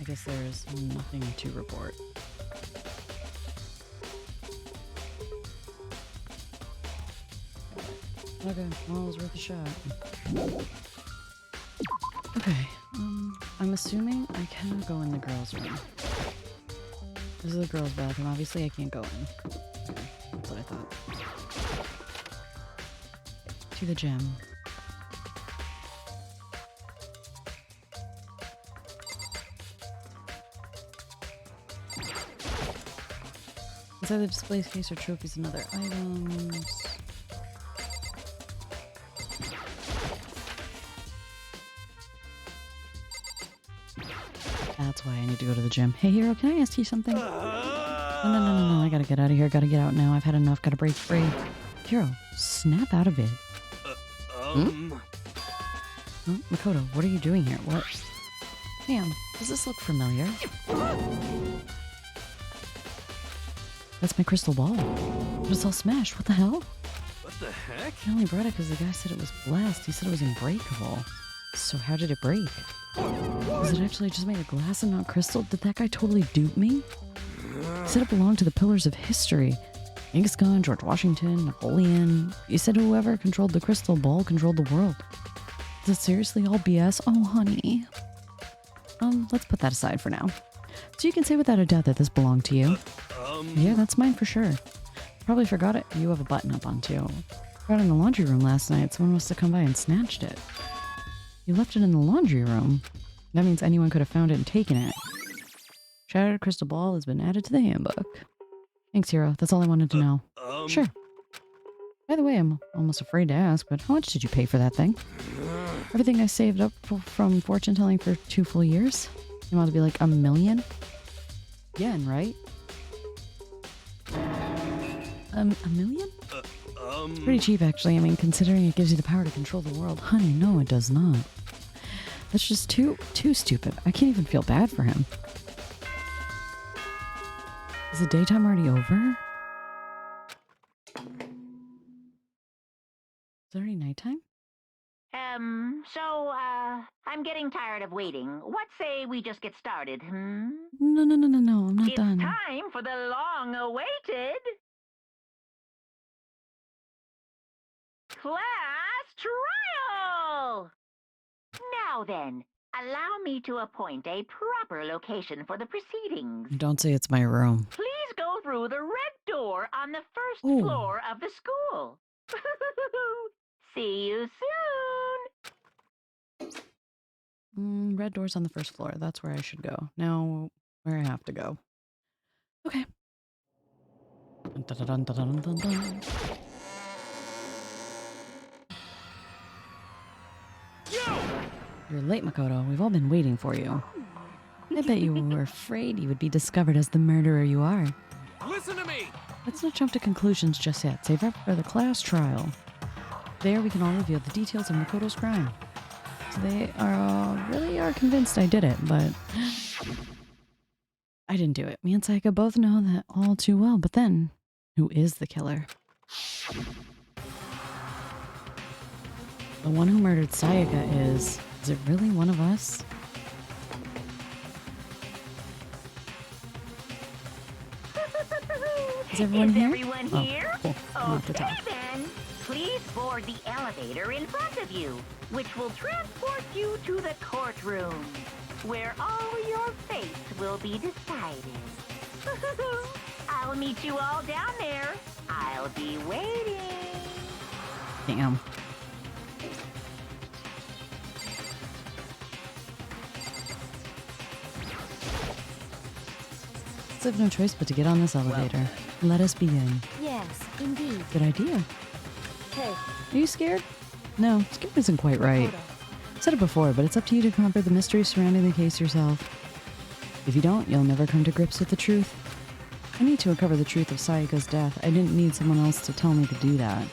I guess there's nothing to report. Okay, well, it was worth a shot. Okay, I'm assuming I cannot go in the girls' room. This is the girls' bathroom. Obviously, I can't go in. Okay, that's what I thought. To the gym. Inside the display case are trophies and other items. That's why I need to go to the gym. Hey, Hero, can I ask you something? No, I gotta get out of here. Gotta get out now. I've had enough. Gotta break free. Hero, snap out of it. Huh? Makoto, what are you doing here? What? Damn, does this look familiar? That's my crystal ball. But it's all smashed. What the hell? What the heck? I only brought it because the guy said it was blessed. He said it was unbreakable. So how did it break? Was it actually just made of glass and not crystal? Did that guy totally dupe me? He said it belonged to the pillars of history. Genghis Khan, George Washington, Napoleon. You said whoever controlled the crystal ball controlled the world. Is it seriously all BS? Oh, honey. Let's put that aside for now. So you can say without a doubt that this belonged to you. Yeah, that's mine for sure. Probably forgot it. You have a button up on too. Got it in the laundry room last night. Someone must have come by and snatched it. You left it in the laundry room. That means anyone could have found it and taken it. Shattered crystal ball has been added to the handbook. Thanks, Hero. That's all I wanted to know. Sure. By the way, I'm almost afraid to ask, but how much did you pay for that thing? Everything I saved up from fortune telling for 2 full years? You want to be like $1 million? Yen, right? $1 million? It's pretty cheap, actually. I mean, considering it gives you the power to control the world. Honey, no, it does not. That's just too stupid. I can't even feel bad for him. Is the daytime already over? Is it already nighttime? I'm getting tired of waiting. What say we just get started, hmm? No, I'm not done. It's time for the long-awaited class trial! Now then, allow me to appoint a proper location for the proceedings. Don't say it's my room. Please go through the red door on the first floor of the school. See you soon! Red door's on the first floor. That's where I should go. Now, where I have to go. Okay. Dun, dun, dun, dun, dun, dun. You're late, Makoto. We've all been waiting for you. I bet you were afraid you would be discovered as the murderer you are. Listen to me! Let's not jump to conclusions just yet. Save up for the class trial. There we can all reveal the details of Makoto's crime. So they really are convinced I did it, but I didn't do it. Me and Sayaka both know that all too well, but then, who is the killer? The one who murdered Sayaka is it really one of us? Is everyone here? Everyone here? Cool. Okay then. Please board the elevator in front of you, which will transport you to the courtroom, where all your fates will be decided. I'll meet you all down there. I'll be waiting. Damn. I have no choice but to get on this elevator. Let us begin. Yes, indeed. Good idea. Hey, Are you scared? No, scared isn't quite right. I've said it before, but it's up to you to conquer the mystery surrounding the case yourself. If you don't, you'll never come to grips with the truth. I need to uncover the truth of Sayaka's death. I didn't need someone else to tell me to do that.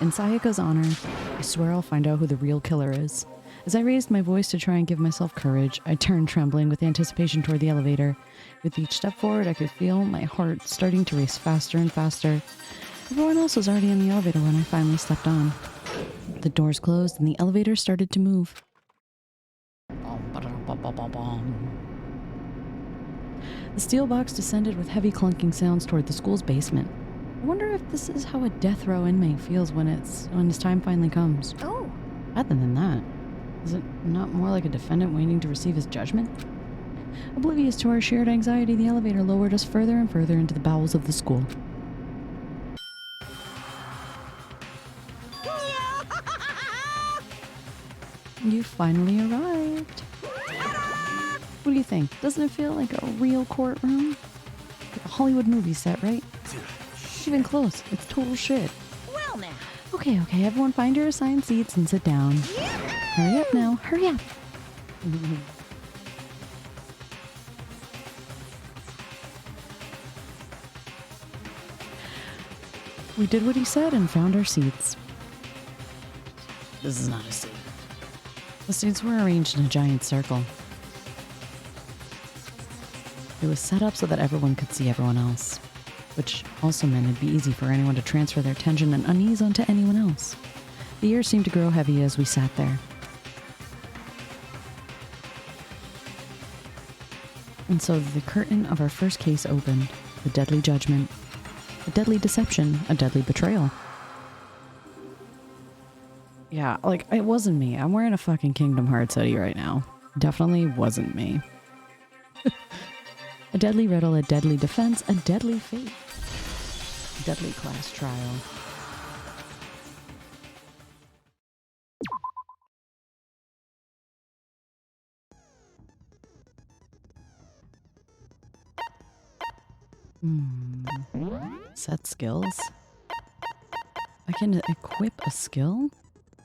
In Sayaka's honor, I swear I'll find out who the real killer is. As I raised my voice to try and give myself courage, I turned trembling with anticipation toward the elevator. With each step forward, I could feel my heart starting to race faster and faster. Everyone else was already in the elevator when I finally stepped on. The doors closed and the elevator started to move. The steel box descended with heavy clunking sounds toward the school's basement. I wonder if this is how a death row inmate feels when his time finally comes. Oh, Rather than that, is it not more like a defendant waiting to receive his judgment? Oblivious to our shared anxiety, the elevator lowered us further and further into the bowels of the school. You finally arrived. What do you think? Doesn't it feel like a real courtroom? Like a Hollywood movie set, right? Even close. It's total shit. Well now. Okay, everyone find your assigned seats and sit down. Hurry up now, hurry up. We did what he said and found our seats. This is not a seat. The seats were arranged in a giant circle. It was set up so that everyone could see everyone else, which also meant it'd be easy for anyone to transfer their tension and unease onto anyone else. The air seemed to grow heavy as we sat there. And so the curtain of our first case opened. The deadly judgment. A deadly deception. A deadly betrayal. Yeah, like, it wasn't me. I'm wearing a fucking Kingdom Hearts hoodie right now. Definitely wasn't me. A deadly riddle, a deadly defense, a deadly fate. A deadly class trial. Set skills. I can equip a skill?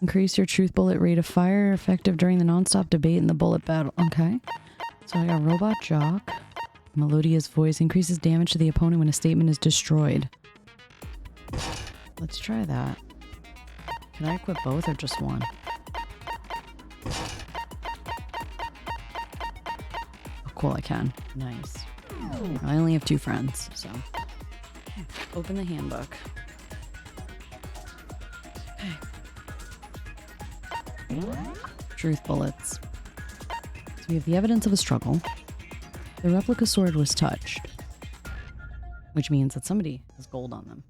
Increase your truth bullet rate of fire effective during the non-stop debate in the bullet battle. Okay. So I got Robot Jock. Melahdeedah's voice increases damage to the opponent when a statement is destroyed. Let's try that. Can I equip both or just one? Oh, cool, I can. Nice. I only have 2 friends, so. Open the handbook. Truth bullets. So we have the evidence of a struggle. The replica sword was touched, which means that somebody has gold on them.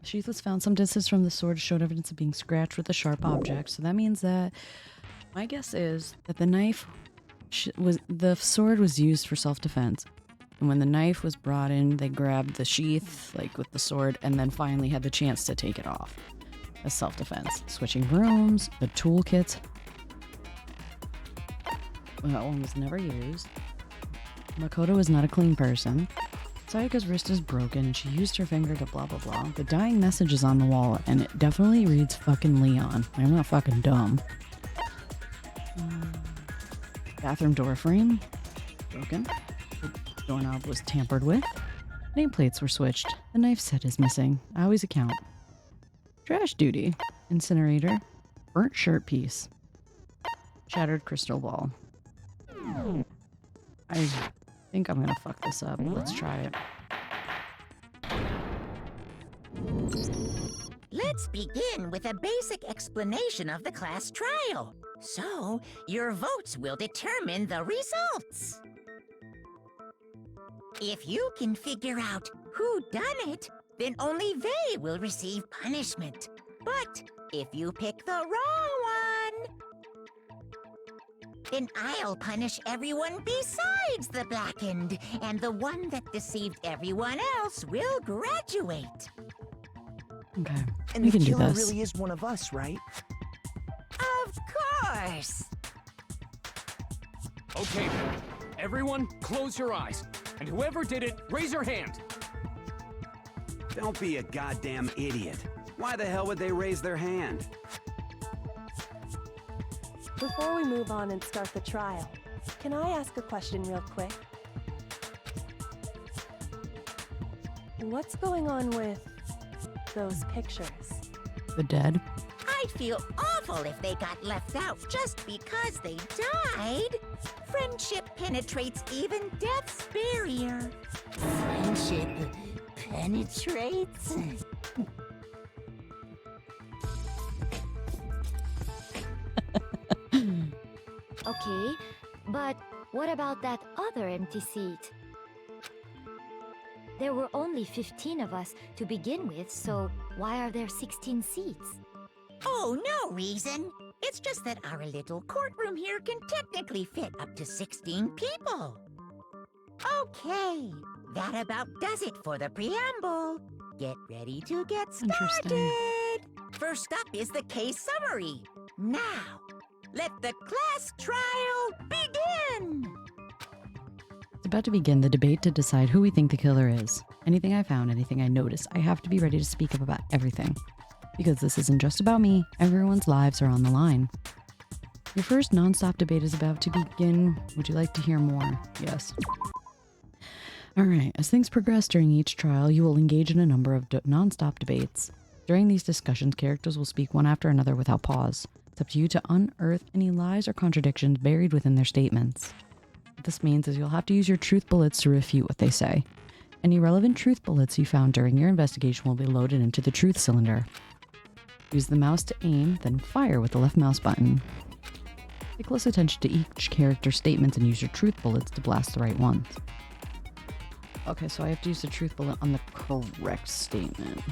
The sheath was found some distance from the sword, showed evidence of being scratched with a sharp object. So that means that my guess is that the sword was used for self-defense. And when the knife was brought in, they grabbed the sheath, like with the sword, and then finally had the chance to take it off as self-defense. Switching rooms, the toolkit. That one was never used. Makoto is not a clean person. Sayaka's wrist is broken and she used her finger to blah blah blah. The dying message is on the wall and it definitely reads fucking Leon. I'm not fucking dumb. Bathroom door frame. Broken. The doorknob was tampered with. Nameplates were switched. The knife set is missing. I always account. Trash duty. Incinerator. Burnt shirt piece. Shattered crystal ball. I think I'm gonna fuck this up. Let's try it. Let's begin with a basic explanation of the class trial. So, your votes will determine the results. If you can figure out who done it, then only they will receive punishment. But if you pick the wrong one, then I'll punish everyone besides the blackened, and the one that deceived everyone else will graduate. Okay, And we the can do killer this. really is one of us, right? Of course! Okay, then. Everyone, close your eyes. And whoever did it, raise your hand. Don't be a goddamn idiot. Why the hell would they raise their hand? Before we move on and start the trial, can I ask a question real quick? What's going on with those pictures? The dead. I'd feel awful if they got left out just because they died. Friendship penetrates even death's barrier. Friendship penetrates? Okay, but what about that other empty seat? There were only 15 of us to begin with, so why are there 16 seats? Oh, no reason. It's just that our little courtroom here can technically fit up to 16 people. Okay, that about does it for the preamble. Get ready to get started. Interesting. First up is the case summary. Now, let the class trial begin. It's about to begin the debate to decide who we think the killer is. Anything I found, anything I noticed, I have to be ready to speak up about everything. Because this isn't just about me, everyone's lives are on the line. Your first non-stop debate is about to begin. Would you like to hear more? Yes. Alright, as things progress during each trial, you will engage in a number of non-stop debates. During these discussions, characters will speak one after another without pause. It's up to you to unearth any lies or contradictions buried within their statements. What this means is you'll have to use your truth bullets to refute what they say. Any relevant truth bullets you found during your investigation will be loaded into the truth cylinder. Use the mouse to aim, then fire with the left mouse button. Pay close attention to each character's statements and use your truth bullets to blast the right ones. Okay, so I have to use the truth bullet on the correct statement.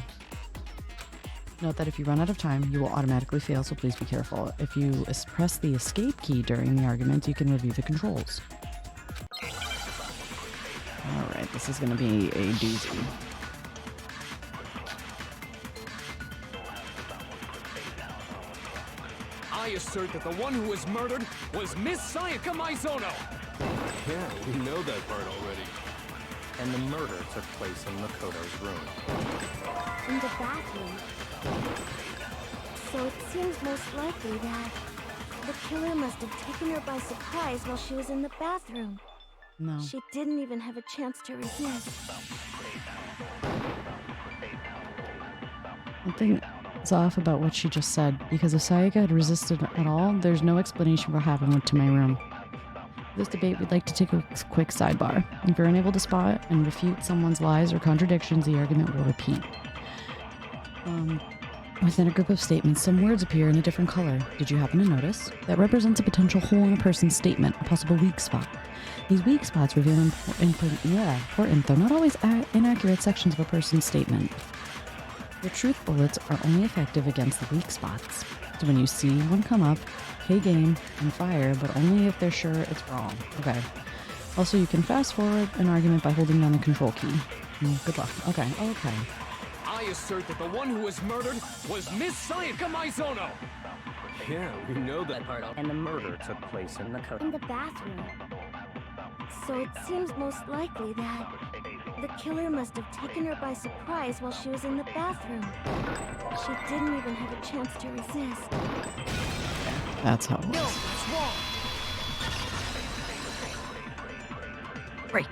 Note that if you run out of time, you will automatically fail, so please be careful. If you press the escape key during the argument, you can review the controls. Alright, this is going to be a doozy. I assert that the one who was murdered was Miss Sayaka Maizono. Yeah, we know that part already. And the murder took place in Makoto's room. In the bathroom. So it seems most likely that the killer must have taken her by surprise while she was in the bathroom. No. She didn't even have a chance to resist. Something is off about what she just said, because if Sayaka had resisted at all, there's no explanation for what happened to my room. For this debate, we'd like to take a quick sidebar. If you're unable to spot and refute someone's lies or contradictions, the argument will repeat. Within a group of statements, some words appear in a different color. Did you happen to notice? That represents a potential hole in a person's statement, a possible weak spot. These weak spots reveal important, though not always inaccurate sections of a person's statement. The truth bullets are only effective against the weak spots. So when you see one come up, hey game, and fire, but only if they're sure it's wrong. Okay. Also, you can fast forward an argument by holding down the control key. Good luck. Okay. I assert that the one who was murdered was Miss Sayaka Maizono. Yeah, we know that part already. And the murder took place in Makoto. In the bathroom. So it seems most likely that the killer must have taken her by surprise while she was in the bathroom. She didn't even have a chance to resist. That's how it was. It's wrong. Great.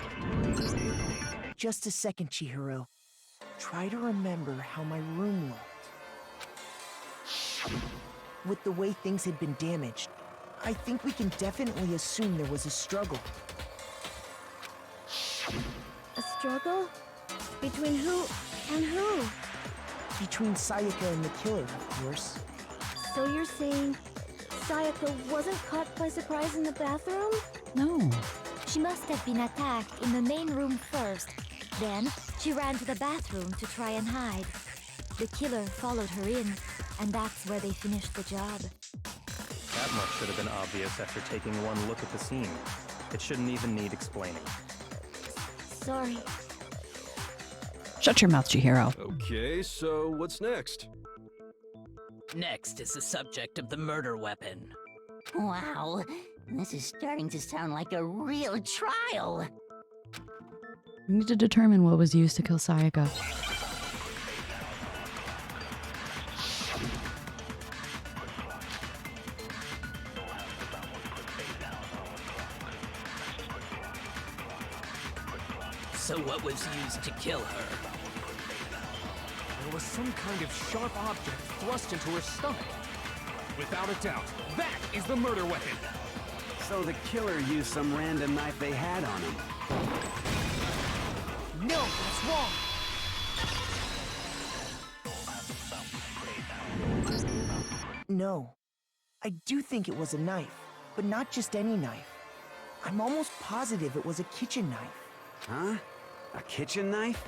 Just a second, Chihiro. Try to remember how my room looked. With the way things had been damaged, I think we can definitely assume there was a struggle. A struggle? Between who and who? Between Sayaka and the killer, of course. So you're saying Sayaka wasn't caught by surprise in the bathroom? No. She must have been attacked in the main room first. Then, she ran to the bathroom to try and hide. The killer followed her in, and that's where they finished the job. That much should have been obvious after taking one look at the scene. It shouldn't even need explaining. Sorry. Shut your mouth, Chihiro. Okay, so what's next? Next is the subject of the murder weapon. Wow, this is starting to sound like a real trial. We need to determine what was used to kill Sayaka. So what was used to kill her? There was some kind of sharp object thrust into her stomach. Without a doubt, that is the murder weapon. So the killer used some random knife they had on him. No, that's wrong. No. I do think it was a knife. But not just any knife. I'm almost positive it was a kitchen knife. Huh? A kitchen knife?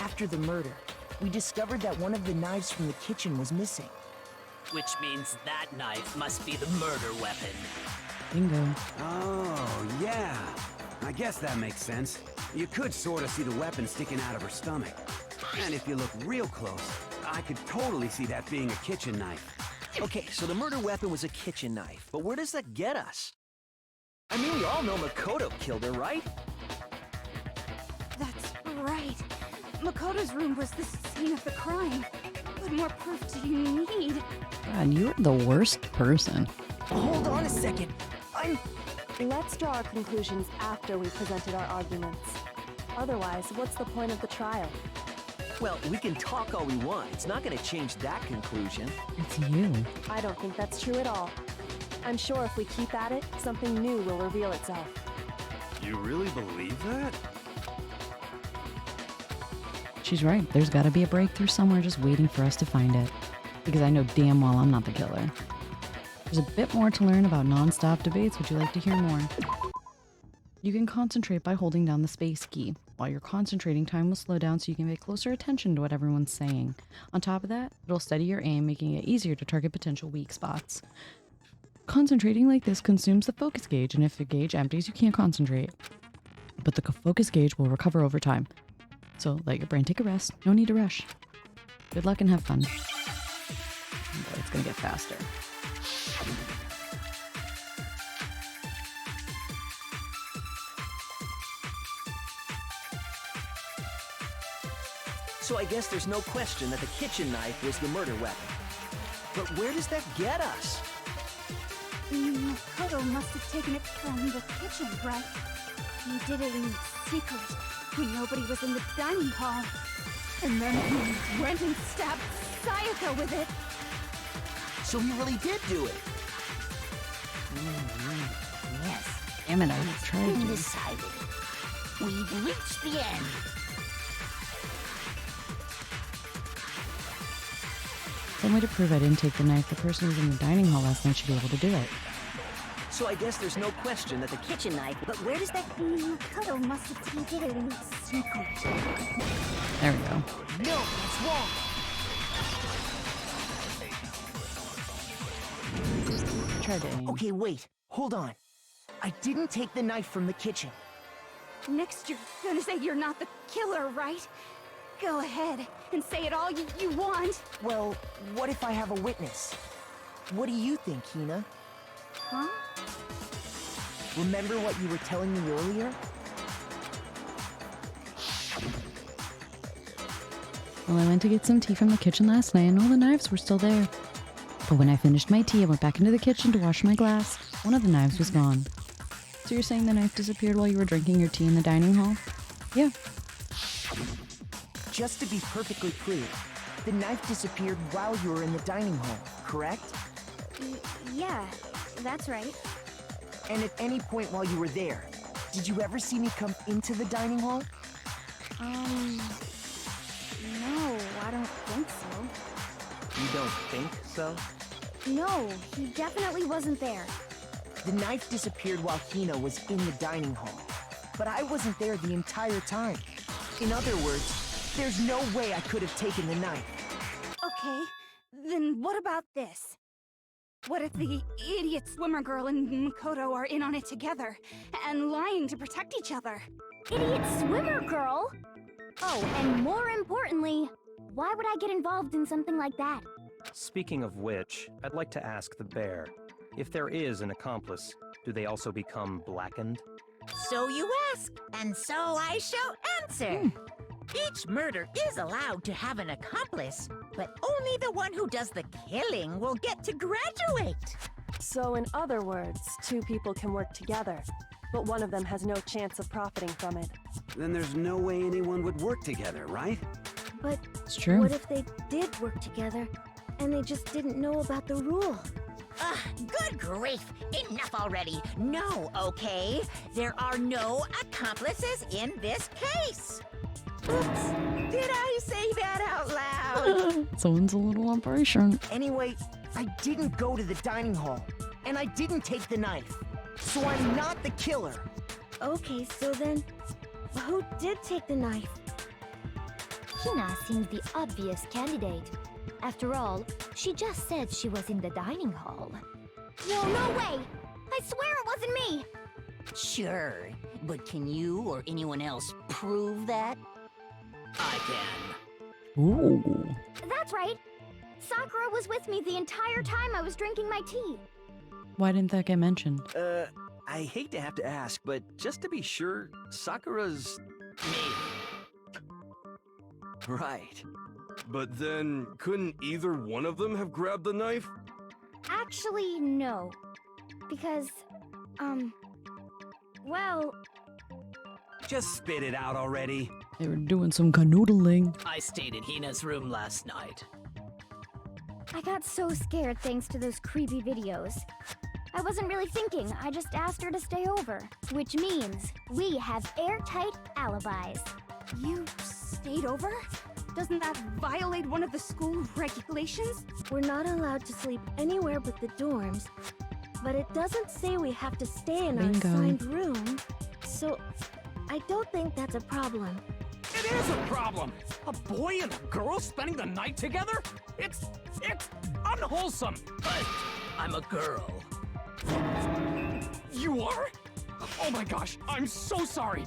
After the murder, we discovered that one of the knives from the kitchen was missing. Which means that knife must be the murder weapon. Bingo. Oh, yeah. I guess that makes sense. You could sort of see the weapon sticking out of her stomach. And if you look real close, I could totally see that being a kitchen knife. Okay, so the murder weapon was a kitchen knife, but where does that get us? I mean, we all know Makoto killed her, right? That's right. Makoto's room was the scene of the crime. What more proof do you need? God, you're the worst person. Hold on a second. Let's draw our conclusions after we've presented our arguments. Otherwise, what's the point of the trial? Well, we can talk all we want. It's not going to change that conclusion. It's you. I don't think that's true at all. I'm sure if we keep at it, something new will reveal itself. You really believe that? She's right. There's got to be a breakthrough somewhere just waiting for us to find it. Because I know damn well I'm not the killer. There's a bit more to learn about non-stop debates. Would you like to hear more? You can concentrate by holding down the space key. While you're concentrating, time will slow down so you can pay closer attention to what everyone's saying. On top of that, it'll steady your aim, making it easier to target potential weak spots. Concentrating like this consumes the focus gauge, and if the gauge empties, you can't concentrate. But the focus gauge will recover over time. So let your brain take a rest. No need to rush. Good luck and have fun. But it's gonna get faster. So I guess there's no question that the kitchen knife was the murder weapon. But where does that get us? Makoto must have taken it from the kitchen, right? He did it in secret when nobody was in the dining hall. And then he went and stabbed Sayaka with it. So he really did do it. Yes, Damn it, I tried been to. decided. We've reached the end. Some way to prove I didn't take the knife. The person who was in the dining hall last night should be able to do it. So I guess there's no question that the kitchen knife, but where does that... Makoto must have taken it in secret. There we go. No, it's wrong. Tried to aim. Okay, wait. Hold on. I didn't take the knife from the kitchen. Next, you're gonna say you're not the killer, right? Go ahead and say it all you want. Well, what if I have a witness? What do you think, Hina? Huh? Remember what you were telling me earlier? Well, I went to get some tea from the kitchen last night and all the knives were still there. But when I finished my tea, I went back into the kitchen to wash my glass. One of the knives was gone. So you're saying the knife disappeared while you were drinking your tea in the dining hall? Yeah. Just to be perfectly clear, the knife disappeared while you were in the dining hall, correct? Yeah, that's right. And at any point while you were there, did you ever see me come into the dining hall? No, I don't think so. You don't think so? No, he definitely wasn't there. The knife disappeared while Hina was in the dining hall, but I wasn't there the entire time. In other words, there's no way I could have taken the knife. Okay, then what about this? What if the idiot swimmer girl and Makoto are in on it together, and lying to protect each other? Idiot swimmer girl? Oh, and more importantly, why would I get involved in something like that? Speaking of which, I'd like to ask the bear, if there is an accomplice, do they also become blackened? So you ask, and so I shall answer. Each murder is allowed to have an accomplice, but only the one who does the killing will get to graduate. So in other words, two people can work together, but one of them has no chance of profiting from it. Then there's no way anyone would work together, right? But It's true. what if they did work together, and they just didn't know about the rule? Ugh, good grief! Enough already! No, okay? There are no accomplices in this case! Oops! Did I say that out loud? Someone's a little operation. Anyway, I didn't go to the dining hall. and I didn't take the knife. So I'm not the killer. Okay, so then, who did take the knife? Hina seems the obvious candidate. After all, she just said she was in the dining hall. No, no way! I swear it wasn't me! Sure, but can you or anyone else prove that? I can. Ooh. That's right! Sakura was with me the entire time I was drinking my tea. Why didn't that get mentioned? I hate to have to ask, but just to be sure, Sakura's... Me. Right. But then, couldn't either one of them have grabbed the knife? Actually, no. Because, well... Just spit it out already. They were doing some canoodling. I stayed in Hina's room last night. I got so scared thanks to those creepy videos. I wasn't really thinking, I just asked her to stay over. Which means, we have airtight alibis. You stayed over? Doesn't that violate one of the school regulations? We're not allowed to sleep anywhere but the dorms. But it doesn't say we have to stay in our Bingo. assigned room. So, I don't think that's a problem. It is a problem! A boy and a girl spending the night together? It's unwholesome! But I'm a girl. You are? Oh my gosh, I'm so sorry!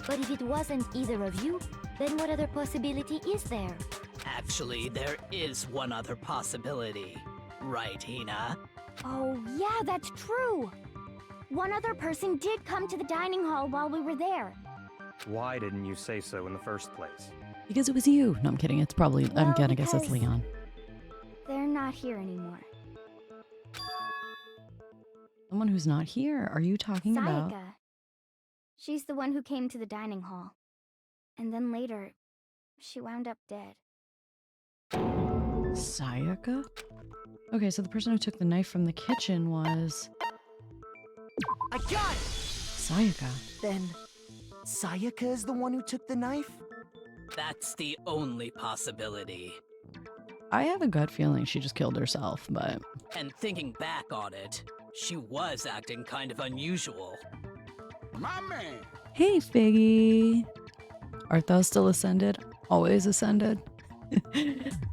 But if it wasn't either of you, then what other possibility is there? Actually, there is one other possibility. Right, Hina? Oh, yeah, that's true! One other person did come to the dining hall while we were there. Why didn't you say so in the first place? Because it was you. No, I'm kidding. It's probably, Well, I guess it's because- Leon. They're not here anymore. Someone who's not here. Are you talking about? Sayaka. She's the one who came to the dining hall. And then later, she wound up dead. Sayaka? Okay, so the person who took the knife from the kitchen was I got it! Sayaka. Then, Sayaka is the one who took the knife? That's the only possibility. I have a gut feeling she just killed herself, but And thinking back on it, she was acting kind of unusual. My man. hey, Figgy. Art thou still ascended? Always ascended?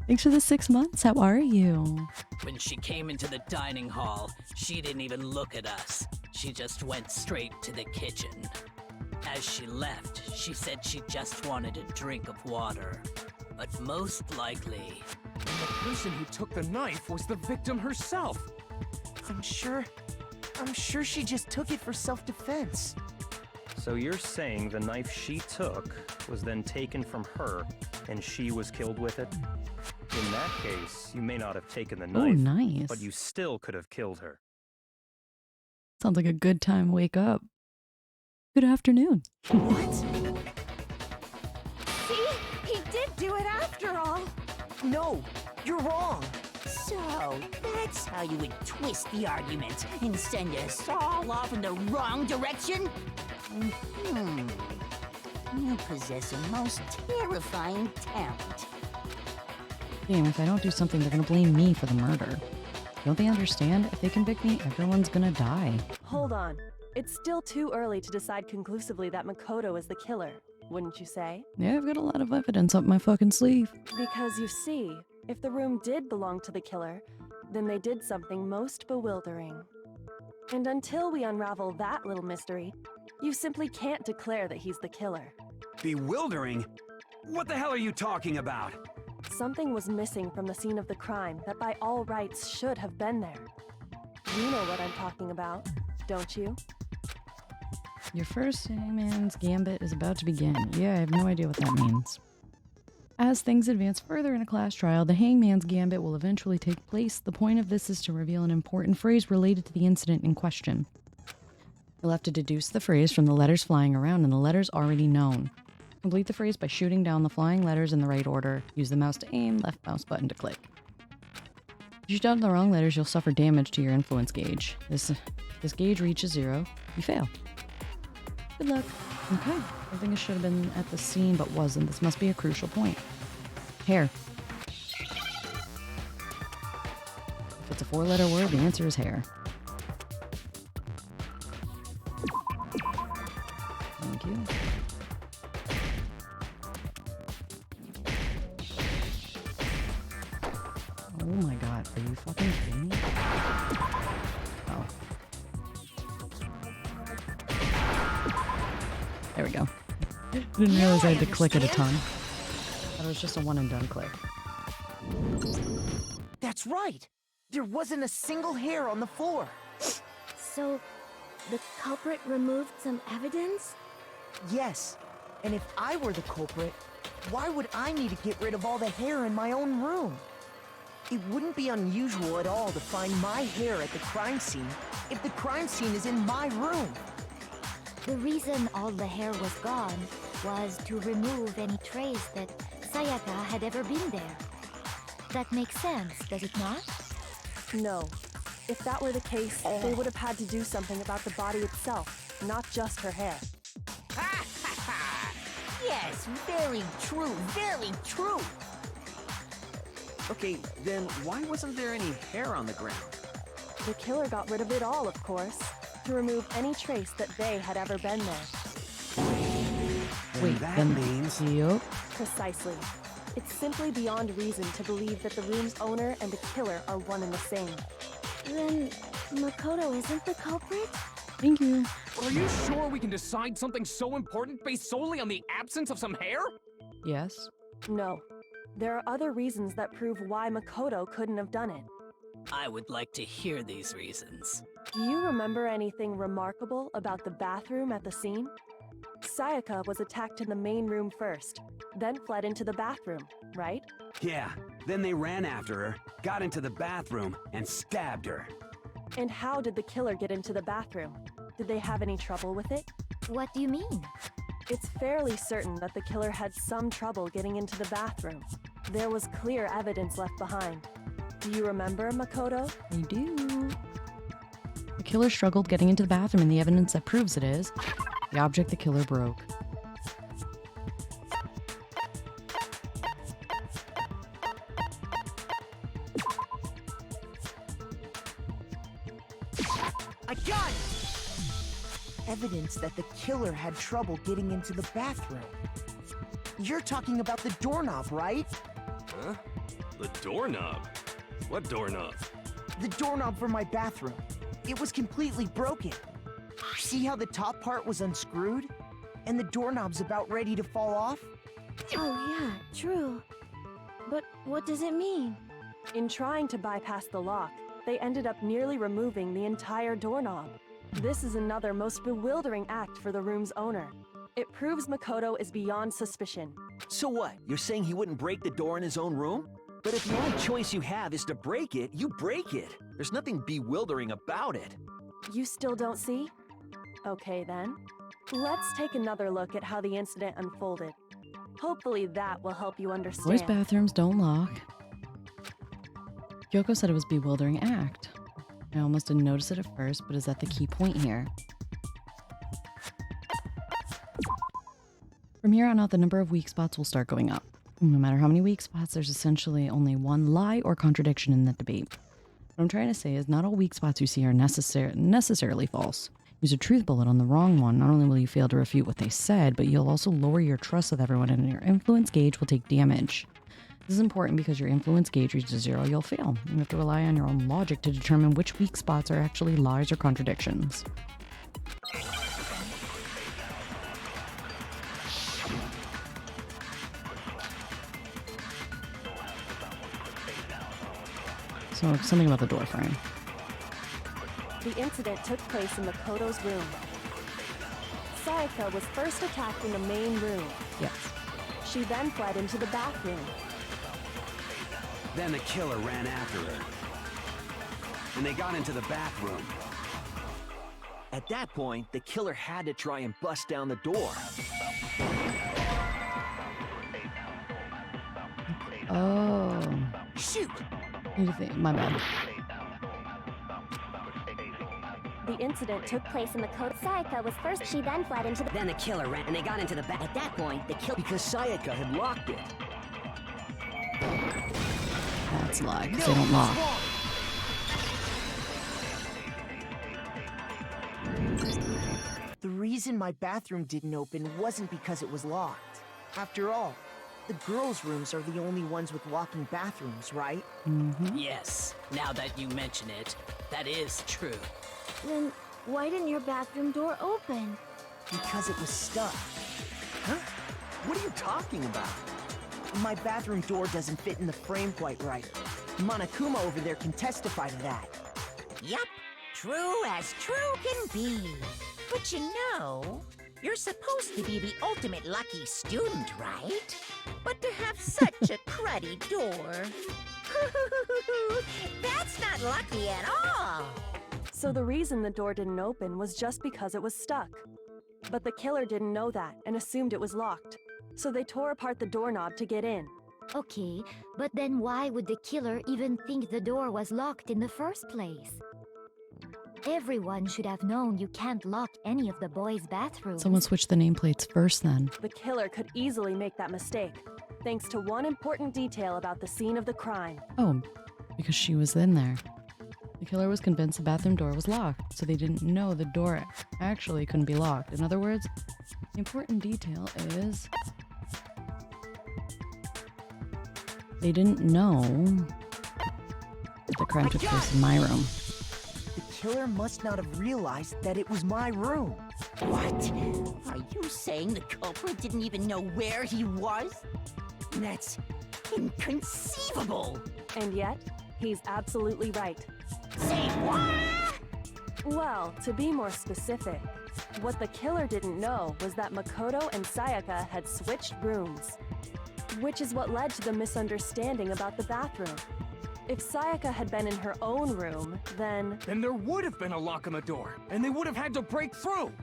Thanks for the 6 months. How are you? When she came into the dining hall, she didn't even look at us. She just went straight to the kitchen. As she left, she said she just wanted a drink of water. But most likely... The person who took the knife was the victim herself! I'm sure she just took it for self-defense. So you're saying the knife she took was then taken from her, and she was killed with it? In that case, you may not have taken the Oh, knife, nice. but you still could have killed her. Sounds like a good time. Wake up. Good afternoon. What? See? He did do it after all! No, you're wrong. So, that's how you would twist the argument and send us all off in the wrong direction? You possess a most terrifying talent. Damn, if I don't do something, they're gonna blame me for the murder. Don't they understand? If they convict me, everyone's gonna die. Hold on. It's still too early to decide conclusively that Makoto is the killer, wouldn't you say? Yeah, I've got a lot of evidence up my fucking sleeve. Because you see, if the room did belong to the killer, then they did something most bewildering. And until we unravel that little mystery, you simply can't declare that he's the killer. Bewildering? What the hell are you talking about? Something was missing from the scene of the crime that by all rights should have been there. You know what I'm talking about, don't you? Your first hangman's gambit is about to begin. Yeah, I have no idea what that means. As things advance further in a class trial, the hangman's gambit will eventually take place. The point of this is to reveal an important phrase related to the incident in question. You'll have to deduce the phrase from the letters flying around and the letters already known. Complete the phrase by shooting down the flying letters in the right order. Use the mouse to aim, left mouse button to click. If you shoot down the wrong letters, you'll suffer damage to your influence gauge. This gauge reaches 0, you fail. Good luck. Okay, I think it should have been at the scene, but wasn't. This must be a crucial point. Hair. If it's a 4-letter word, the answer is hair. Thank you. Oh my god, are you fucking kidding me? Oh. There we go. Didn't realize I had to click at a ton. That was just a one and done click. That's right. There wasn't a single hair on the floor. So, the culprit removed some evidence? Yes. And if I were the culprit, why would I need to get rid of all the hair in my own room? It wouldn't be unusual at all to find my hair at the crime scene if the crime scene is in my room. The reason all the hair was gone was to remove any trace that Sayaka had ever been there. That makes sense, does it not? No. If that were the case, they would have had to do something about the body itself, not just her hair. Yes, very true, very true. Okay, then why wasn't there any hair on the ground? The killer got rid of it all, of course, to remove any trace that they had ever been there. Wait, that then means... Yup. Precisely. It's simply beyond reason to believe that the room's owner and the killer are one and the same. Then, Makoto isn't the culprit? Thank you. Are you sure we can decide something so important based solely on the absence of some hair? Yes. No. There are other reasons that prove why Makoto couldn't have done it. I would like to hear these reasons. Do you remember anything remarkable about the bathroom at the scene? Sayaka was attacked in the main room first, then fled into the bathroom, right? Yeah, then they ran after her, got into the bathroom, and stabbed her. And how did the killer get into the bathroom? Did they have any trouble with it? What do you mean? It's fairly certain that the killer had some trouble getting into the bathroom. There was clear evidence left behind. Do you remember, Makoto? I do. The killer struggled getting into the bathroom, and the evidence that proves it is the object the killer broke. I got it! Evidence that the killer had trouble getting into the bathroom. You're talking about the doorknob, right? Huh? The doorknob? What doorknob? The doorknob for my bathroom. It was completely broken. See how the top part was unscrewed? And the doorknob's about ready to fall off? Oh yeah, true. But what does it mean? In trying to bypass the lock, they ended up nearly removing the entire doorknob. This is another most bewildering act for the room's owner. It proves Makoto is beyond suspicion. So what? You're saying he wouldn't break the door in his own room? But if the only choice you have is to break it, you break it. There's nothing bewildering about it. You still don't see? Okay then. Let's take another look at how the incident unfolded. Hopefully that will help you understand. Boys' bathrooms don't lock. Kyoko said it was a bewildering act. I almost didn't notice it at first, but is that the key point here? From here on out, the number of weak spots will start going up. No matter how many weak spots, there's essentially only one lie or contradiction in that debate. What I'm trying to say is not all weak spots you see are necessarily false. Use a truth bullet on the wrong one. Not only will you fail to refute what they said, but you'll also lower your trust with everyone and your influence gauge will take damage. This is important because your influence gauge reaches 0, you'll fail. You have to rely on your own logic to determine which weak spots are actually lies or contradictions. So, something about the door frame. The incident took place in Makoto's room. Sayaka was first attacked in the main room. Yes. She then fled into the bathroom. Then the killer ran after her. And they got into the bathroom. At that point, the killer had to try and bust down the door. Oh. Shoot! Need to think. My bad. The incident took place in the code. Sayaka was first. She then fled into the. Then the killer ran, and they got into the back. At that point, the killer. Because Sayaka had locked it. That's a lie, because they don't lock. reason my bathroom didn't open wasn't because it was locked. After all, the girls' rooms are the only ones with locking bathrooms, right? Yes, now that you mention it, that is true. Then why didn't your bathroom door open? Because it was stuck. Huh? What are you talking about? My bathroom door doesn't fit in the frame quite right. Monokuma over there can testify to that. Yup, true as true can be. But you know, you're supposed to be the ultimate lucky student, right? But to have such a cruddy door... That's not lucky at all! So the reason the door didn't open was just because it was stuck. But the killer didn't know that and assumed it was locked. So they tore apart the doorknob to get in. Okay, but then why would the killer even think the door was locked in the first place? Everyone should have known you can't lock any of the boys' bathrooms. Someone switched the nameplates first then. The killer could easily make that mistake, thanks to one important detail about the scene of the crime. Oh, because she was in there. The killer was convinced the bathroom door was locked, so they didn't know the door actually couldn't be locked. In other words, the important detail is... they didn't know that the crime took place in my room. The killer must not have realized that it was my room. What? Are you saying the culprit didn't even know where he was? That's inconceivable! And yet, he's absolutely right. Say what? Well, to be more specific, what the killer didn't know was that Makoto and Sayaka had switched rooms. Which is what led to the misunderstanding about the bathroom. If Sayaka had been in her own room, then there would have been a lock on the door, and they would have had to break through!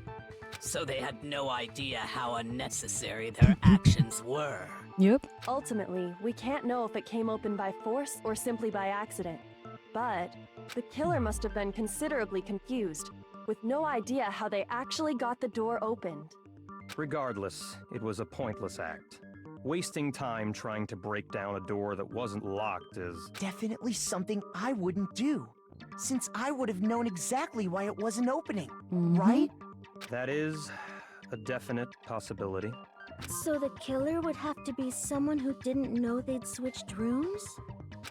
So they had no idea how unnecessary their actions were. Yep. Ultimately, we can't know if it came open by force or simply by accident. But the killer must have been considerably confused, with no idea how they actually got the door opened. Regardless, it was a pointless act. Wasting time trying to break down a door that wasn't locked is... definitely something I wouldn't do, since I would have known exactly why it wasn't opening, right? That is a definite possibility. So the killer would have to be someone who didn't know they'd switched rooms?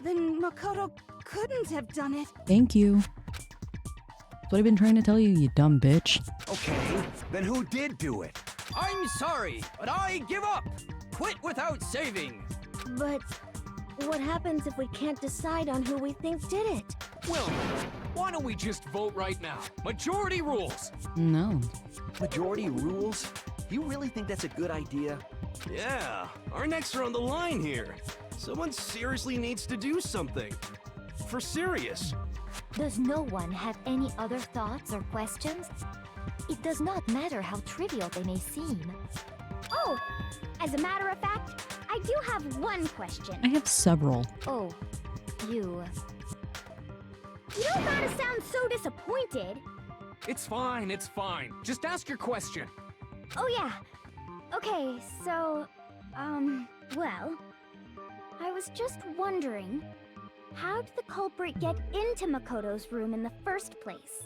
Then Makoto couldn't have done it. Thank you. That's what I've been trying to tell you, you dumb bitch. Okay, then who did do it? I'm sorry, but I give up! Quit without saving! But what happens if we can't decide on who we think did it? Well, why don't we just vote right now? Majority rules! No. Majority rules? You really think that's a good idea? Yeah, our necks are on the line here. Someone seriously needs to do something. For serious. Does no one have any other thoughts or questions? It does not matter how trivial they may seem. Oh, as a matter of fact, I do have one question. I have several. Oh, you... You don't gotta sound so disappointed. It's fine, it's fine. Just ask your question. Oh yeah. Okay, so, well, I was just wondering, how did the culprit get into Makoto's room in the first place?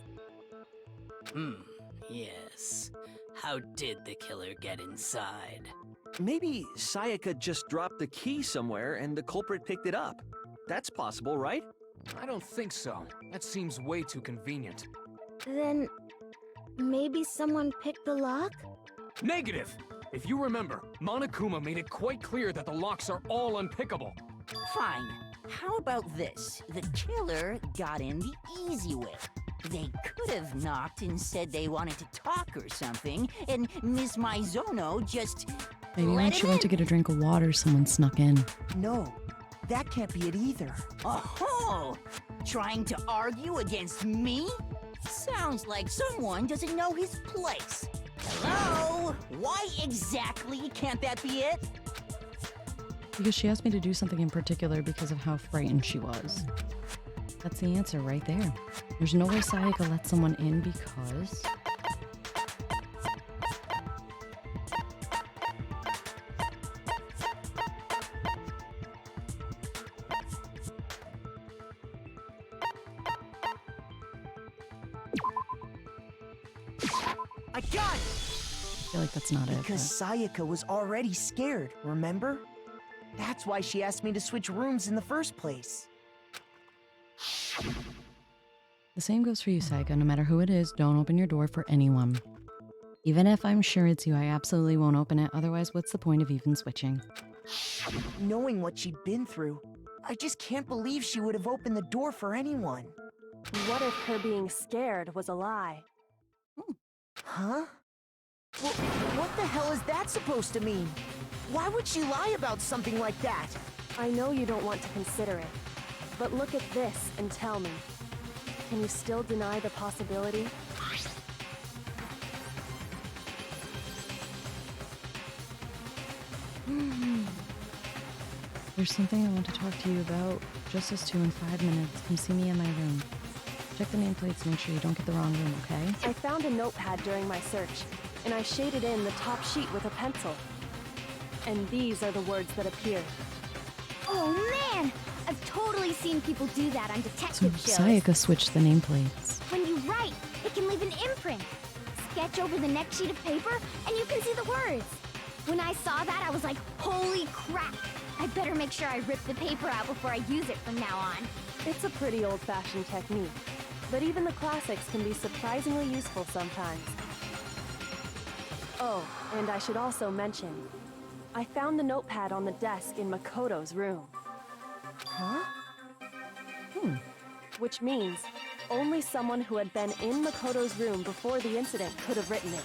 Yes. How did the killer get inside? Maybe Sayaka just dropped the key somewhere and the culprit picked it up. That's possible, right? I don't think so. That seems way too convenient. Then, maybe someone picked the lock? Negative! If you remember, Monokuma made it quite clear that the locks are all unpickable. Fine. How about this? The killer got in the easy way. They could have knocked and said they wanted to talk or something, and Miss Maizono just Maybe when she went to get a drink of water, someone snuck in. No, that can't be it either. Oh, trying to argue against me? Sounds like someone doesn't know his place. Hello? Why exactly can't that be it? Because she asked me to do something in particular because of how frightened she was. That's the answer right there. There's no way Sayaka let someone in because... I got it! feel like that's not it. Because Sayaka was already scared, remember? That's why she asked me to switch rooms in the first place. The same goes for you, Sayaka. No matter who it is, don't open your door for anyone. Even if I'm sure it's you, I absolutely won't open it. Otherwise, what's the point of even switching? Knowing what she'd been through, I just can't believe she would have opened the door for anyone. What if her being scared was a lie? Huh? Well, what the hell is that supposed to mean? Why would she lie about something like that? I know you don't want to consider it, but look at this and tell me. Can you still deny the possibility? There's something I want to talk to you about. Just us two in 5 minutes. Come see me in my room. Check the nameplates, make sure you don't get the wrong room, okay? I found a notepad during my search, and I shaded in the top sheet with a pencil. And these are the words that appear. Oh man! I've totally seen people do that on So detective shows. Sayaka switched the nameplates. When you write, it can leave an imprint. Sketch over the next sheet of paper, and you can see the words. When I saw that, I was like, holy crap! I better make sure I rip the paper out before I use it from now on. It's a pretty old-fashioned technique, but even the classics can be surprisingly useful sometimes. Oh, and I should also mention, I found the notepad on the desk in Makoto's room. Huh? Which means only someone who had been in Makoto's room before the incident could have written it.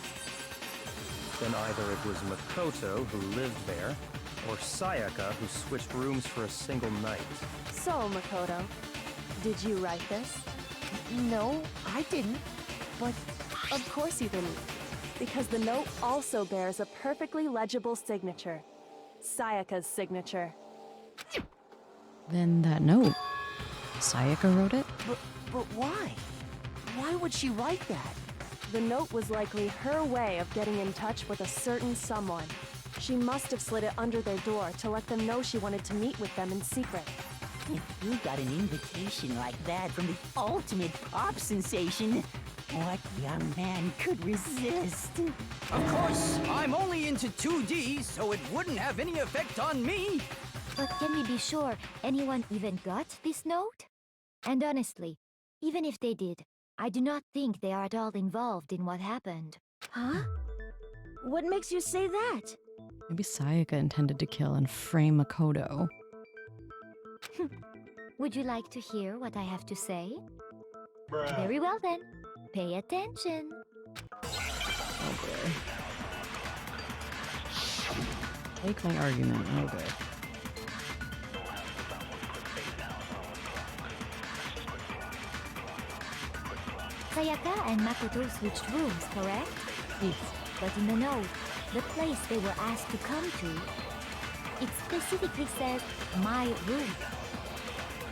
Then either it was Makoto who lived there, or Sayaka who switched rooms for a single night. So, Makoto, did you write this? No, I didn't. But Of course you didn't, because the note also bears a perfectly legible signature. Sayaka's signature. Then that note. Sayaka wrote it? but why? Why would she write that? The note was likely her way of getting in touch with a certain someone. She must have slid it under their door to let them know she wanted to meet with them in secret. If you got an invitation like that from the ultimate pop sensation, what young man could resist? Of course, I'm only into 2D, so it wouldn't have any effect on me. But can we be sure anyone even got this note? And honestly, even if they did, I do not think they are at all involved in what happened. Huh? What makes you say that? Maybe Sayaka intended to kill and frame Makoto. Would you like to hear what I have to say? Very well then. Pay attention. Oh boy. Make my argument. Oh good. Sayaka and Makoto switched rooms, correct? Yes. But in the note, the place they were asked to come to, it specifically says, my room.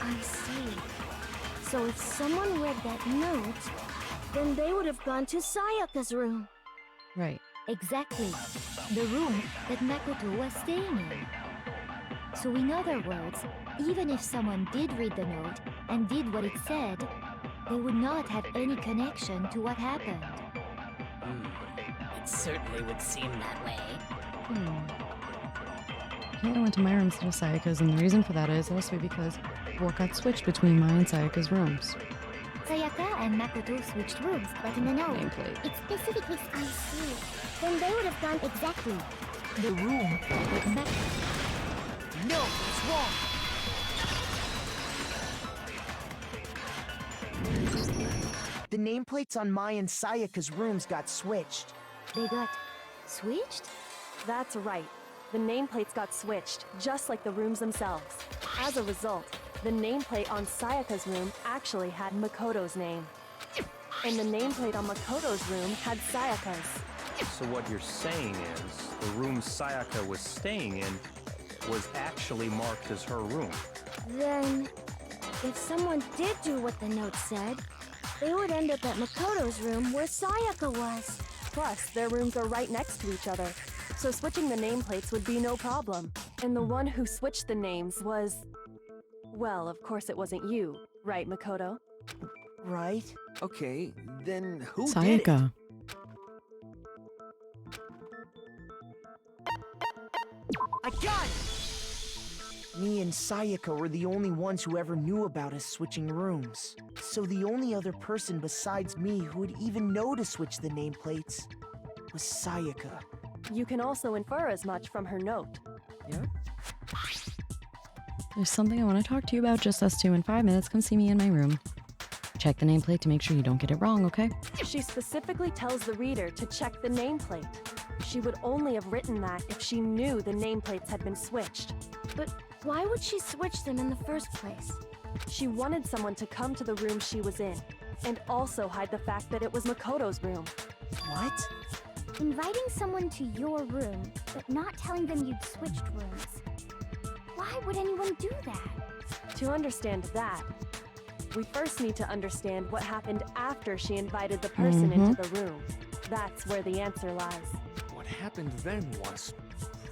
I see. So if someone read that note, then they would have gone to Sayaka's room. Right. Exactly. The room that Makoto was staying in. So in other words, even if someone did read the note and did what it said, they would not have any connection to what happened. It certainly would seem that way. Kayla went to my room instead of Sayaka's, and the reason for that is mostly because what got switched between mine and Sayaka's rooms. Sayaka and Makoto switched rooms, but in the note, Nameplate. It specifically, I see. Then they would have gone exactly. The room. with Makoto. No, it's wrong. The nameplates on Mai and Sayaka's rooms got switched. They got switched? That's right. The nameplates got switched, just like the rooms themselves. As a result, the nameplate on Sayaka's room actually had Makoto's name. And the nameplate on Makoto's room had Sayaka's. So what you're saying is, the room Sayaka was staying in was actually marked as her room. Then, if someone did do what the note said, they would end up at Makoto's room where Sayaka was. Plus, their rooms are right next to each other, so switching the nameplates would be no problem. And the one who switched the names was... Well, of course it wasn't you, right, Makoto? Right? Okay, then who did it? Sayaka. I got it! Me and Sayaka were the only ones who ever knew about us switching rooms. So the only other person besides me who would even know to switch the nameplates was Sayaka. You can also infer as much from her note. Yep. There's something I want to talk to you about, just us two. In 5 minutes, come see me in my room. Check the nameplate to make sure you don't get it wrong, okay? She specifically tells the reader to check the nameplate. She would only have written that if she knew the nameplates had been switched. But why would she switch them in the first place? She wanted someone to come to the room she was in, and also hide the fact that it was Makoto's room. What? Inviting someone to your room, but not telling them you'd switched rooms. Why would anyone do that? To understand that, we first need to understand what happened after she invited the person into the room. That's where the answer lies. What happened then was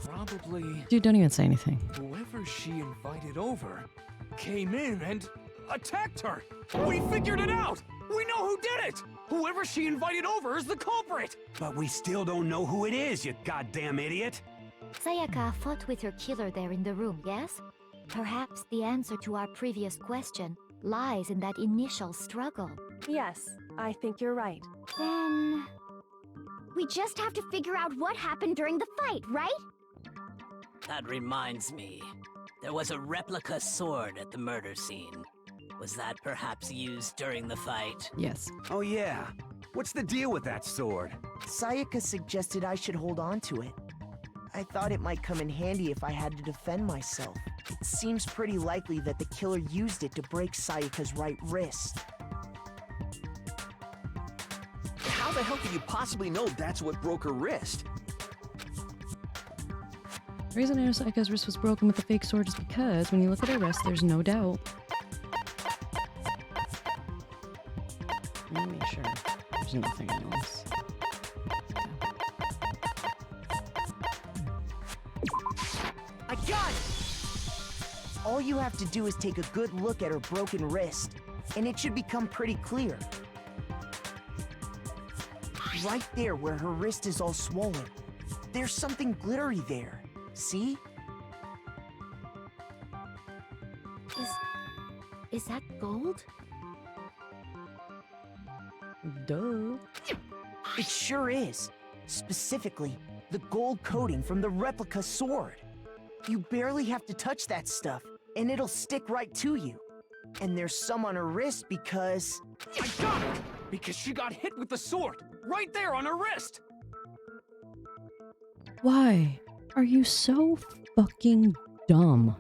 probably... Dude, don't even say anything. whoever she invited over came in and attacked her. We figured it out! We know who did it! Whoever she invited over is the culprit! But we still don't know who it is, you goddamn idiot! Sayaka fought with her killer there in the room, yes? Perhaps the answer to our previous question lies in that initial struggle. Yes, I think you're right. Then... we just have to figure out what happened during the fight, right? That reminds me. There was a replica sword at the murder scene. Was that perhaps used during the fight? Yes. Oh yeah. What's the deal with that sword? Sayaka suggested I should hold on to it. I thought it might come in handy if I had to defend myself. It seems pretty likely that the killer used it to break Sayaka's right wrist. How the hell could you possibly know that's what broke her wrist? The reason I know Sayaka's wrist was broken with the fake sword is because when you look at her wrist, there's no doubt. Let me make sure there's nothing else. I got it! All you have to do is take a good look at her broken wrist, and it should become pretty clear. Right there where her wrist is all swollen, there's something glittery there. See? Is that gold? Duh. It sure is. Specifically, the gold coating from the replica sword. You barely have to touch that stuff, and it'll stick right to you. And there's some on her wrist because... I got it! Because she got hit with the sword! Right there on her wrist! Why are you so fucking dumb?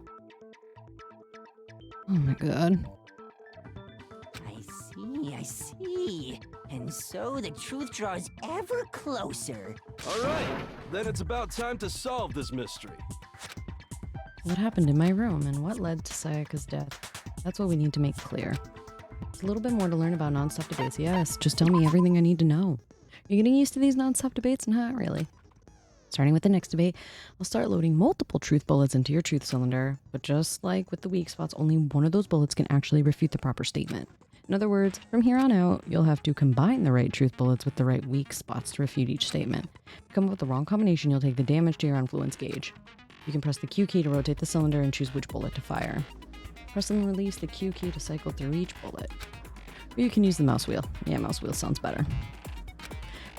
Oh my god. I see. And so the truth draws ever closer. All right, then it's about time to solve this mystery. What happened in my room and what led to Sayaka's death? That's what we need to make clear. There's a little bit more to learn about non-stop debates, yes. Just tell me everything I need to know. You getting used to these non-stop debates? Not really. Starting with the next debate, I'll start loading multiple truth bullets into your truth cylinder, but just like with the weak spots, only one of those bullets can actually refute the proper statement. In other words, from here on out, you'll have to combine the right truth bullets with the right weak spots to refute each statement. If you come up with the wrong combination, you'll take the damage to your influence gauge. You can press the Q key to rotate the cylinder and choose which bullet to fire. Press and release the Q key to cycle through each bullet. Or you can use the mouse wheel. Yeah, mouse wheel sounds better.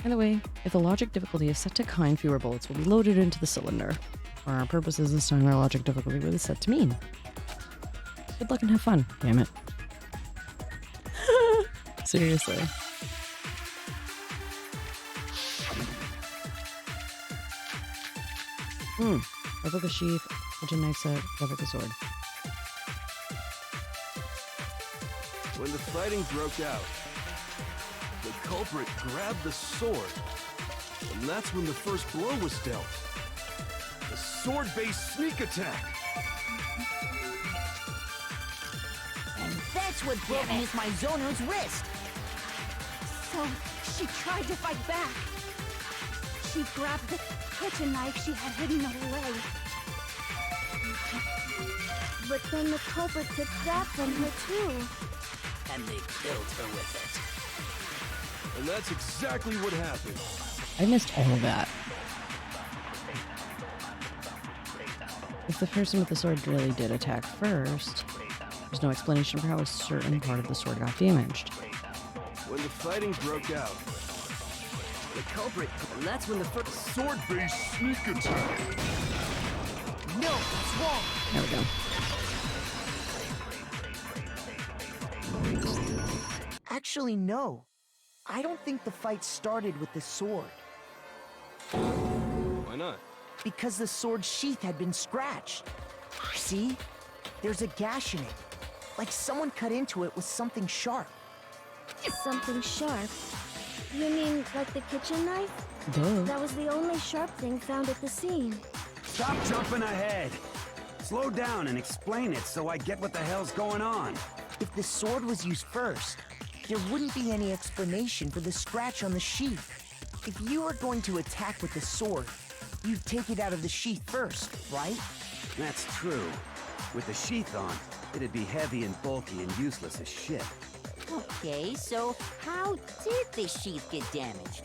By the way, if the logic difficulty is set to kind, fewer bullets will be loaded into the cylinder. For our purposes this time, our logic difficulty was set to mean. Good luck and have fun, damn it. Seriously. Replica sheath, edge and knife set, replica sword. When the fighting broke out, the culprit grabbed the sword, and that's when the first blow was dealt. A sword-based sneak attack. And that's what broke Miss Mizono's wrist. So, she tried to fight back. She grabbed the kitchen knife she had hidden away. But then the culprit took that from her too. And they killed her with it. And that's exactly what happened. I missed all of that. If the person with the sword really did attack first, there's no explanation for how a certain part of the sword got damaged. When the fighting broke out, The culprit, and that's when the first sword-based sneak attack. No, that's wrong. There we go. Actually, no. I don't think the fight started with the sword. Why not? Because the sword's sheath had been scratched. See? There's a gash in it. Like someone cut into it with something sharp. Something sharp? You mean like the kitchen knife? Duh. That was the only sharp thing found at the scene. Stop jumping ahead. Slow down and explain it so I get what the hell's going on. If the sword was used first, there wouldn't be any explanation for the scratch on the sheath. If you were going to attack with the sword, you'd take it out of the sheath first, right? That's true. With the sheath on, it'd be heavy and bulky and useless as shit. Okay, so how did the sheath get damaged?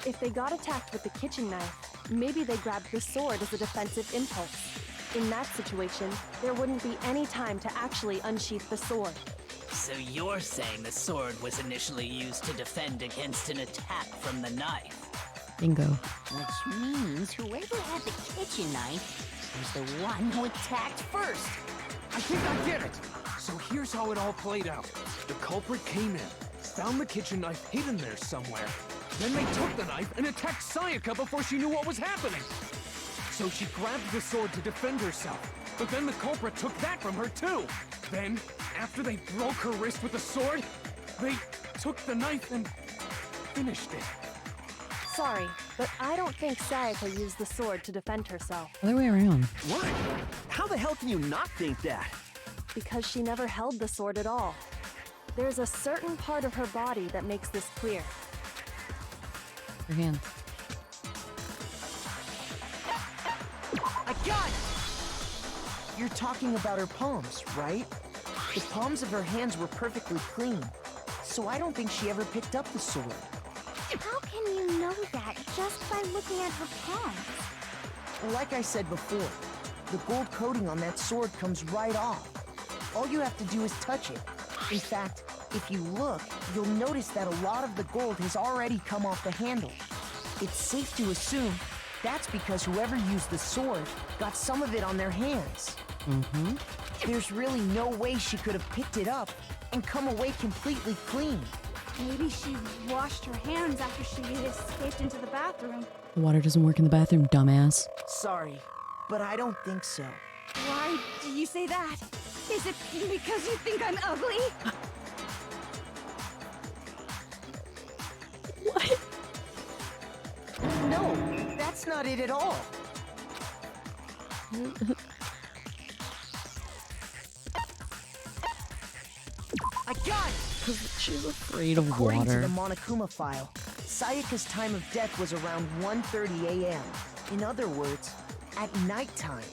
If they got attacked with the kitchen knife, maybe they grabbed the sword as a defensive impulse. In that situation, there wouldn't be any time to actually unsheath the sword. So you're saying the sword was initially used to defend against an attack from the knife? Bingo. Which means whoever had the kitchen knife was the one who attacked first. I think I get it. So here's how it all played out. The culprit came in, found the kitchen knife hidden there somewhere. Then they took the knife and attacked Sayaka before she knew what was happening. So she grabbed the sword to defend herself. But then the culprit took that from her too. Then, after they broke her wrist with the sword, they took the knife and finished it. Sorry, but I don't think Sayaka used the sword to defend herself. Other way around. What? How the hell can you not think that? Because she never held the sword at all. There's a certain part of her body that makes this clear. Your hand. I got it! You're talking about her palms, right? The palms of her hands were perfectly clean, so I don't think she ever picked up the sword. How can you know that just by looking at her palms? Like I said before, the gold coating on that sword comes right off. All you have to do is touch it. In fact, if you look, you'll notice that a lot of the gold has already come off the handle. It's safe to assume that's because whoever used the sword got some of it on their hands. Mm-hmm. There's really no way she could have picked it up and come away completely clean. Maybe she washed her hands after she escaped into the bathroom. The water doesn't work in the bathroom, dumbass. Sorry, but I don't think so. Why do you say that? Is it because you think I'm ugly? What? No, that's not it at all. I got it! She's afraid of According water. to the Monokuma file, Sayaka's time of death was around 1:30 a.m. In other words, at nighttime.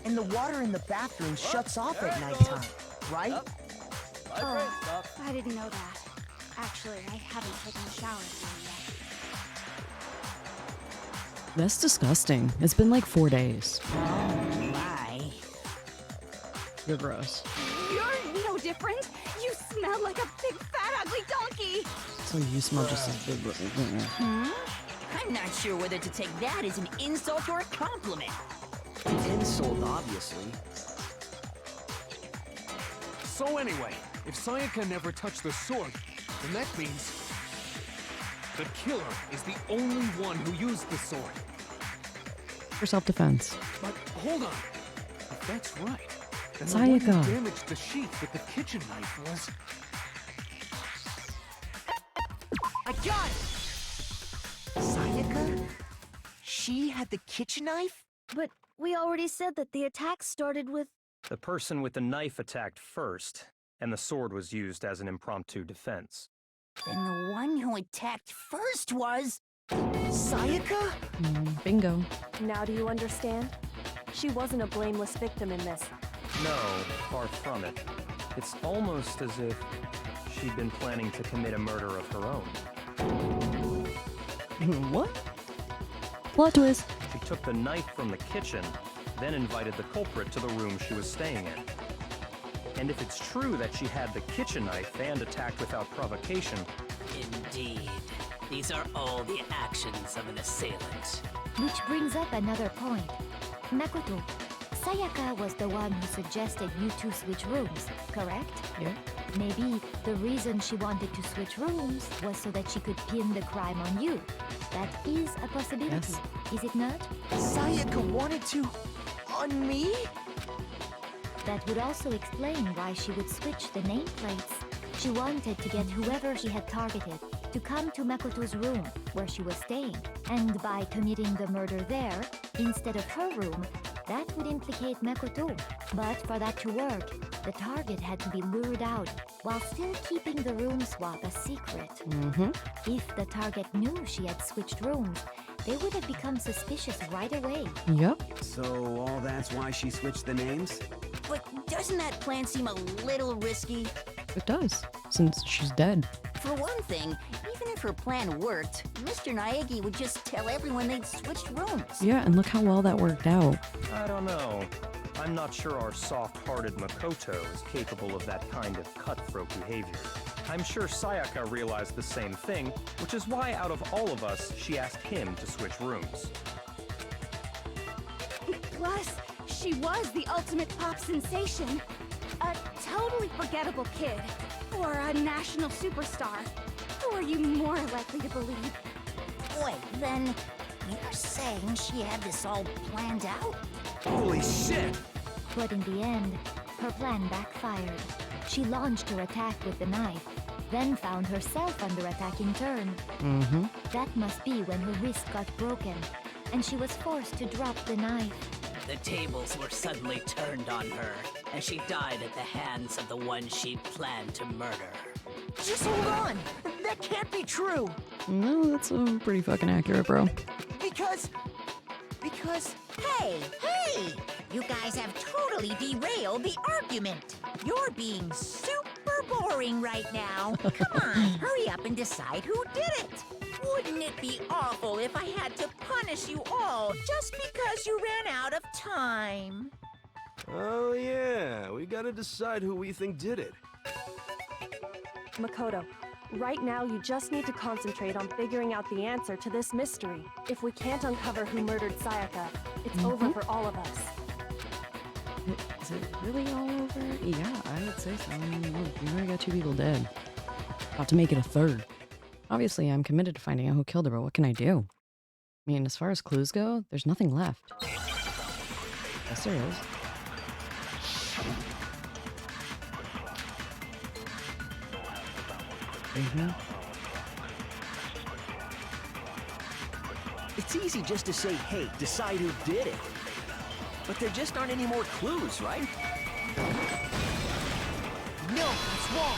And the water in the bathroom shuts off at nighttime, right? Oh, I didn't know that. Actually, I haven't taken a shower here yet. That's disgusting. It's been like 4 days. Oh my. You're gross. You're no different. You smell like a big, fat, ugly donkey. So you smell just as good. I'm not sure whether to take that as an insult or a compliment. Insult, obviously. So anyway, if Sayaka never touched the sword, then that means the killer is the only one who used the sword. For self-defense. But hold on. If that's right, then the Sayaka. one who damaged the sheath with the kitchen knife was... I got it! Sayaka? She had the kitchen knife? But we already said that the attack started with... The person with the knife attacked first, and the sword was used as an impromptu defense. Then the one who attacked first was... Sayaka? Bingo. Now do you understand? She wasn't a blameless victim in this. No, far from it. It's almost as if she'd been planning to commit a murder of her own. What? Plot twist. She took the knife from the kitchen then invited the culprit to the room she was staying in. And if it's true that she had the kitchen knife and attacked without provocation... Indeed. These are all the actions of an assailant. Which brings up another point. Makoto, Sayaka was the one who suggested you two switch rooms, correct? Yeah. Maybe the reason she wanted to switch rooms was so that she could pin the crime on you. That is a possibility, Yes. is it not? Sayaka wanted to... on me? That would also explain why she would switch the nameplates. She wanted to get whoever she had targeted to come to Makoto's room, where she was staying. And by committing the murder there, instead of her room, that would implicate Makoto. But for that to work, the target had to be lured out, while still keeping the room swap a secret. If the target knew she had switched rooms, they would have become suspicious right away. Yep. So all that's why she switched the names? But doesn't that plan seem a little risky? It does, since she's dead. For one thing, even if her plan worked, Mr. Naegi would just tell everyone they'd switched rooms. Yeah, and look how well that worked out. I don't know. I'm not sure our soft-hearted Makoto is capable of that kind of cutthroat behavior. I'm sure Sayaka realized the same thing, which is why out of all of us, she asked him to switch rooms. Plus, she was the ultimate pop sensation. A totally forgettable kid. Or a national superstar. Who are you more likely to believe? Wait, then you're saying she had this all planned out? Holy shit! But in the end, her plan backfired. She launched her attack with the knife, then found herself under attack in turn. That must be when her wrist got broken, and she was forced to drop the knife. The tables were suddenly turned on her, and she died at the hands of the one she'd planned to murder. Just hold on! That can't be true! No, that's pretty fucking accurate, bro. Because... Hey! You guys have totally derailed the argument. You're being super boring right now. Come on, hurry up and decide who did it. Wouldn't it be awful if I had to punish you all just because you ran out of time? Oh yeah, we gotta decide who we think did it. Makoto, right now you just need to concentrate on figuring out the answer to this mystery. If we can't uncover who murdered Sayaka, it's over for all of us. Is it really all over? Yeah, I would say so. I mean, look, we already got 2 people dead. About to make it a 3rd. Obviously, I'm committed to finding out who killed her, but what can I do? I mean, as far as clues go, there's nothing left. Yes, there is. It's easy just to say, hey, decide who did it. But there just aren't any more clues, right? No, that's wrong!